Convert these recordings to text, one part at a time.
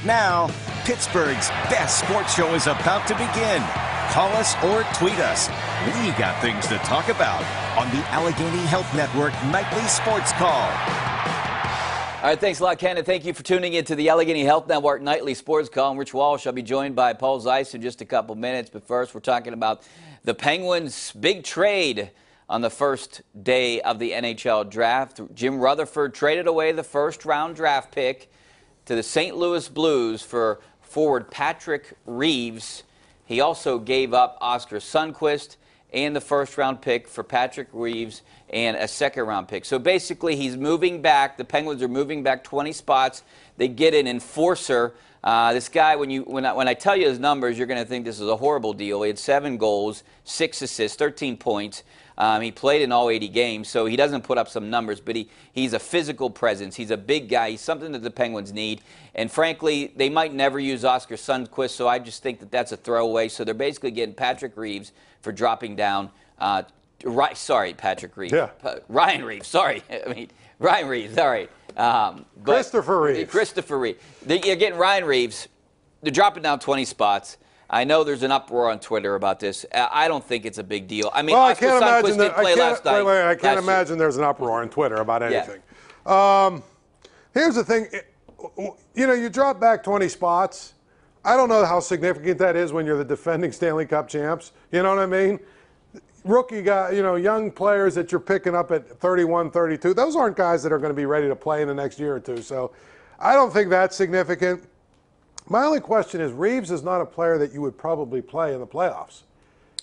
Now, Pittsburgh's best sports show is about to begin. Call us or tweet us. We got things to talk about on the Allegheny Health Network Nightly Sports Call. All right, thanks a lot, Ken, and thank you for tuning in to the Allegheny Health Network Nightly Sports Call. I'm Rich Walsh. I'll be joined by Paul Zeiss in just a couple minutes. But first, we're talking about the Penguins' big trade on the first day of the NHL draft. Jim Rutherford traded away the first-round draft pick to the St. Louis Blues for forward Patrick Reeves. He also gave up Oskar Sundqvist and the first-round pick for Patrick Reeves and a second-round pick. So basically, he's moving back. The Penguins are moving back 20 spots. They get an enforcer. This guy, when I tell you his numbers, you're going to think this is a horrible deal. He had 7 goals, 6 assists, 13 points. He played in all 80 games, so he doesn't put up some numbers, but he's a physical presence. He's a big guy. He's something that the Penguins need. And frankly, they might never use Oskar Sundqvist, so I just think that that's a throwaway. So they're basically getting Patrick Reeves for dropping down. Patrick Reeves. Yeah. Ryan Reeves. Sorry. Ryan Reeves. Sorry. Christopher Reeves. Christopher Reeves. You're getting Ryan Reeves. They're dropping down 20 spots. I know there's an uproar on Twitter about this. I don't think it's a big deal. I mean, I can't imagine I can't imagine there's an uproar on Twitter about anything. Yeah. Here's the thing. You drop back 20 spots. I don't know how significant that is when you're the defending Stanley Cup champs. You know what I mean? Rookie guy, young players that you're picking up at 31, 32, those aren't guys that are going to be ready to play in the next year or two. So I don't think that's significant. My only question is, Reeves is not a player that you would probably play in the playoffs.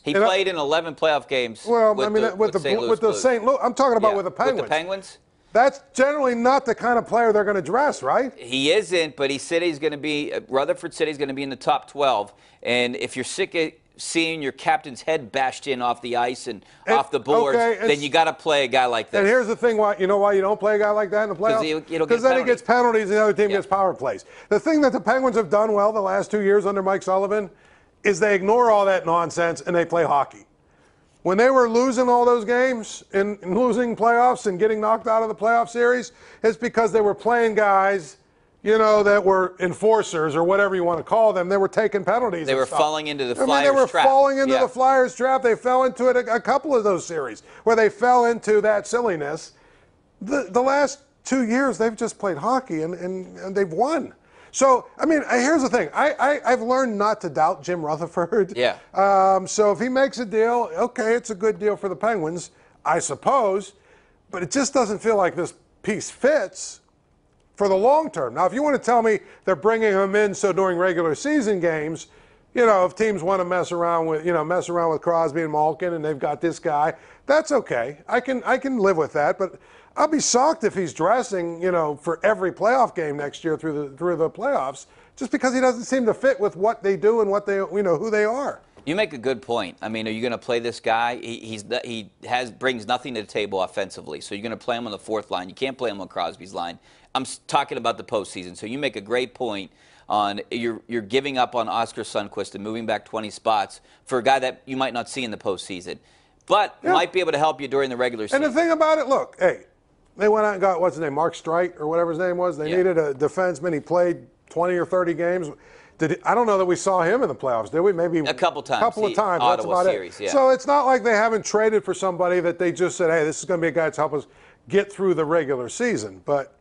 He played in 11 playoff games. Well, with the St. Louis. I'm talking about with the Penguins. With the Penguins? That's generally not the kind of player they're going to dress, right? He isn't, but he said he's going to be, Rutherford said he's going to be in the top 12. And if you're sick of seeing your captain's head bashed in off the ice and off the boards, then you got to play a guy like that. And here's the thing: why you don't play a guy like that in the playoffs? Because then he gets penalties, and the other team gets power plays. The thing that the Penguins have done well the last 2 years under Mike Sullivan is they ignore all that nonsense and they play hockey. When they were losing all those games and losing playoffs and getting knocked out of the playoff series, it's because they were playing guys, that were enforcers or whatever you want to call them. They were taking penalties. They were falling into the Flyers trap. They were falling into the Flyers trap. They fell into it a couple of those series where they fell into that silliness. The last 2 years, they've just played hockey and they've won. So, here's the thing. I've learned not to doubt Jim Rutherford. Yeah. So if he makes a deal, okay, it's a good deal for the Penguins, I suppose. But it just doesn't feel like this piece fits for the long term. Now, if you want to tell me they're bringing him in so during regular season games, if teams want to mess around with Crosby and Malkin and they've got this guy, that's okay. I can live with that. But I'll be shocked if he's dressing, for every playoff game next year through the playoffs, just because he doesn't seem to fit with what they do and what they, who they are. You make a good point. Are you going to play this guy? He brings nothing to the table offensively. So you're going to play him on the fourth line. You can't play him on Crosby's line. I'm talking about the postseason. So you make a great point on you're giving up on Oskar Sundqvist and moving back 20 spots for a guy that you might not see in the postseason, but might be able to help you during the regular season. And the thing about it, look, hey, they went out and got, what's his name, Mark Streit or whatever his name was. They needed a defenseman. He played 20 or 30 games. I don't know that we saw him in the playoffs, did we? Maybe a couple times. Couple of times. That's about series, it. So it's not like they haven't traded for somebody that they just said, hey, this is going to be a guy to help us get through the regular season. But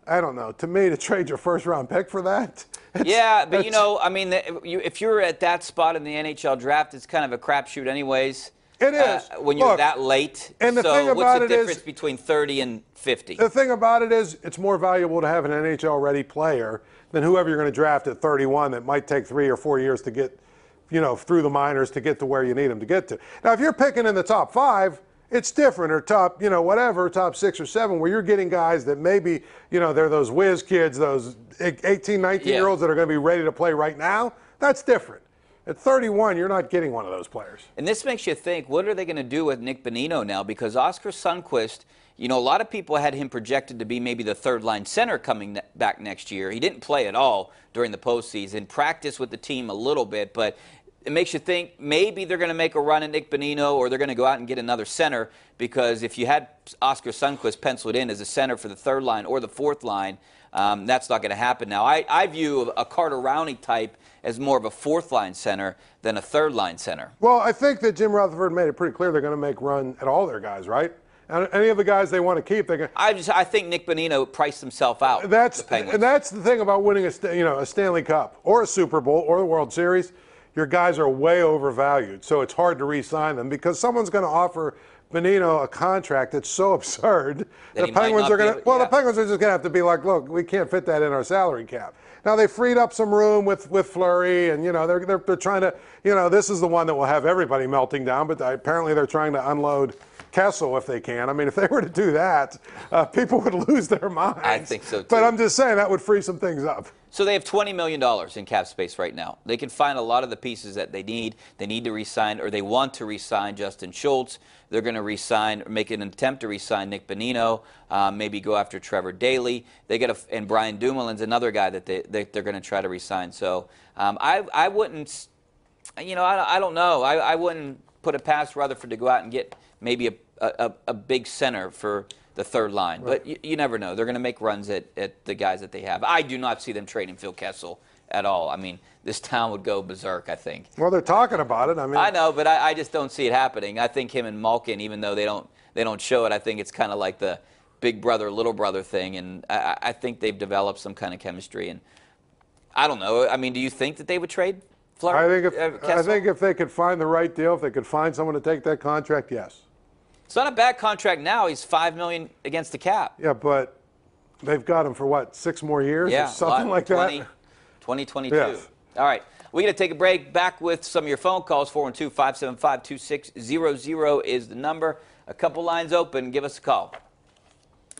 I don't know. To me, to trade your first-round pick for that? But if you're at that spot in the NHL draft, it's kind of a crapshoot anyways. It is. When you're that late. And the thing about what's the difference between 30 and 50? The thing about it is it's more valuable to have an NHL-ready player than whoever you're going to draft at 31 that might take 3 or 4 years to get, through the minors to get to where you need them to get to. Now, if you're picking in the top 5, it's different, or top, top 6 or 7, where you're getting guys that maybe, they're those whiz kids, those 18, 19-year-olds that are going to be ready to play right now. That's different. At 31, you're not getting one of those players. And this makes you think, what are they going to do with Nick Bonino now? Because Oskar Sundqvist, a lot of people had him projected to be maybe the third-line center coming back next year. He didn't play at all during the postseason, practiced with the team a little bit, but it makes you think maybe they're going to make a run at Nick Bonino or they're going to go out and get another center, because if you had Oskar Sundqvist penciled in as a center for the third line or the fourth line, That's not going to happen now. I view a Carter Rowney type as more of a fourth-line center than a third-line center. Well, I think that Jim Rutherford made it pretty clear they're going to make run at all their guys, right? And any of the guys they want to keep, they're going to. I think Nick Bonino priced himself out. That's the thing about winning a Stanley Cup or a Super Bowl or the World Series. Your guys are way overvalued, so it's hard to re-sign them because someone's going to offer Bonino a contract that's so absurd. The Penguins are going to. Well, the Penguins are just going to have to be like, look, we can't fit that in our salary cap. Now they freed up some room with Fleury, and they're trying to. This is the one that will have everybody melting down. But apparently they're trying to unload Kessel if they can. I mean, if they were to do that, people would lose their minds. I think so too. But I'm just saying that would free some things up. So they have $20 million in cap space right now. They can find a lot of the pieces that they need. They need to re-sign, or they want to re-sign Justin Schultz. They're going to re-sign, or make an attempt to re-sign Nick Bonino. Maybe go after Trevor Daley. And Brian Dumoulin's another guy that they're going to try to re-sign. So I wouldn't, I don't know. I wouldn't put it past Rutherford to go out and get maybe a big center for the third line. Right. But you never know. They're going to make runs at the guys that they have. I do not see them trading Phil Kessel at all. I mean, this town would go berserk, I think. Well, they're talking about it. I know, but I just don't see it happening. I think him and Malkin, even though they don't show it, I think it's kind of like the big brother, little brother thing. And I think they've developed some kind of chemistry. And I don't know. I mean, do you think that they would trade Fleury? I think if they could find the right deal, if they could find someone to take that contract, yes. It's not a bad contract now. He's $5 million against the cap. Yeah, but they've got him for what, 6 more years or something like 2022. Yes. All right. We're going to take a break. Back with some of your phone calls. 412-575-2600 is the number. A couple lines open. Give us a call.